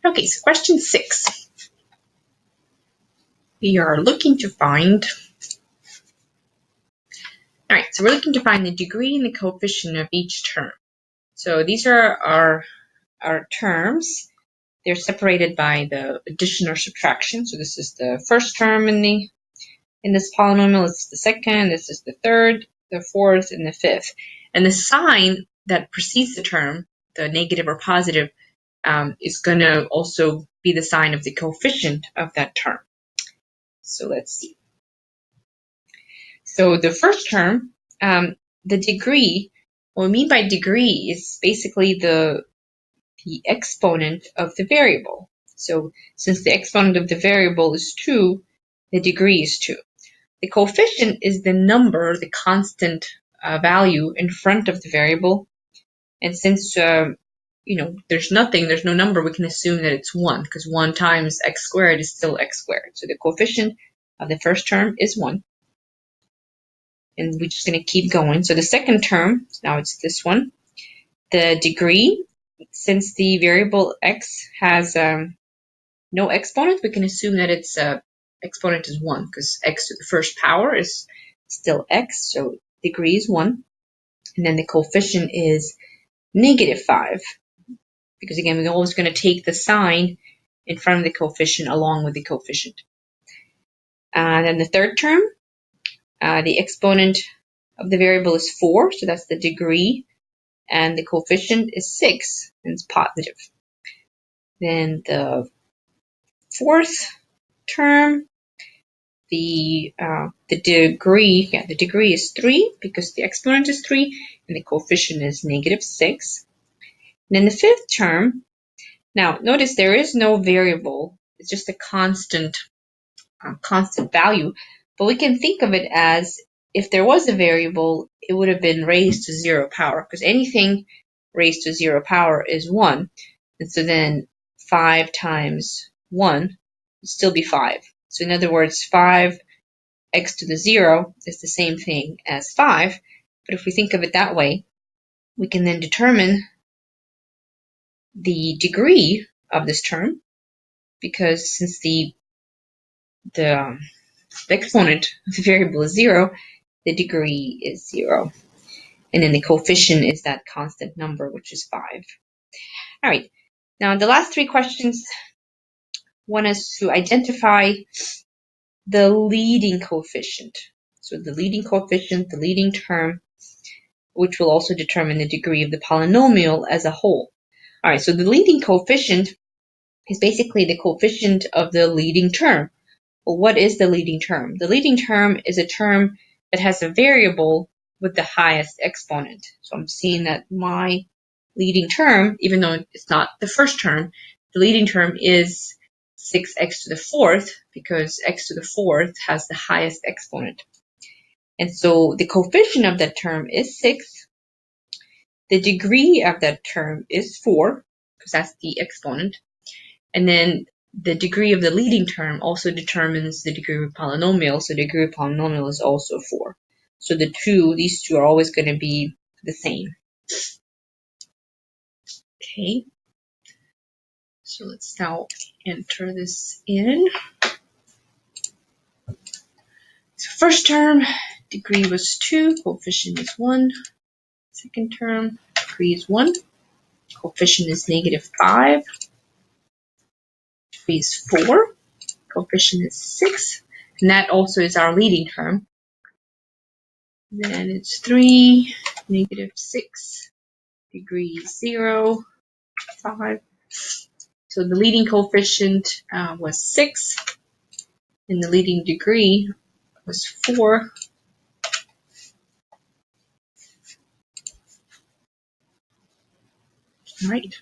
Okay, so question 6. We are looking to find, we're looking to find the degree and the coefficient of each term. So these are our terms. They're separated by the addition or subtraction. So this is the first term in this polynomial. This is the second. This is the third, the fourth, and the fifth. And the sign that precedes the term, the negative or positive, is going to also be the sign of the coefficient of that term. So let's see. So the first term, the degree, what we mean by degree is basically the exponent of the variable. So since the exponent of the variable is 2, the degree is 2. The coefficient is the number, the constant value in front of the variable. And since there's no number, we can assume that it's 1, because 1 times x squared is still x squared. So the coefficient of the first term is 1. And we're just going to keep going. So the second term, now it's this one. The degree, since the variable x has no exponent, we can assume that its exponent is 1, because x to the first power is still x, so degree is 1. And then the coefficient is -5, because again, we're always going to take the sign in front of the coefficient along with the coefficient. And then the third term, the exponent of the variable is 4, so that's the degree, and the coefficient is 6, and it's positive. Then the fourth term, the degree is 3, because the exponent is 3, and the coefficient is -6. And then the fifth term, now notice there is no variable, it's just a constant value, but we can think of it as if there was a variable, it would have been raised to 0 power, because anything raised to 0 power is 1. And so then 5 times 1 would still be 5. So in other words, 5x to the 0 is the same thing as 5. But if we think of it that way, we can then determine the degree of this term, because since the exponent of the variable is 0, the degree is 0. And then the coefficient is that constant number, which is 5. All right. Now, the last 3 questions want us to identify the leading coefficient. So the leading coefficient, the leading term, which will also determine the degree of the polynomial as a whole. All right, so the leading coefficient is basically the coefficient of the leading term. Well, what is the leading term? The leading term is a term that has a variable with the highest exponent. So I'm seeing that my leading term, even though it's not the first term, the leading term is 6x to the 4th, because x to the 4th has the highest exponent. And so the coefficient of that term is 6. The degree of that term is 4, because that's the exponent. And then the degree of the leading term also determines the degree of a polynomial, so the degree of a polynomial is also 4. So these two are always going to be the same. Okay, so let's now enter this in. So first term, degree was 2, coefficient is 1. Second term, degree is 1, coefficient is -5. Degree is 4, coefficient is 6, and that also is our leading term. Then it's 3, -6, degree 0, 5. So the leading coefficient was 6, and the leading degree was 4. All right.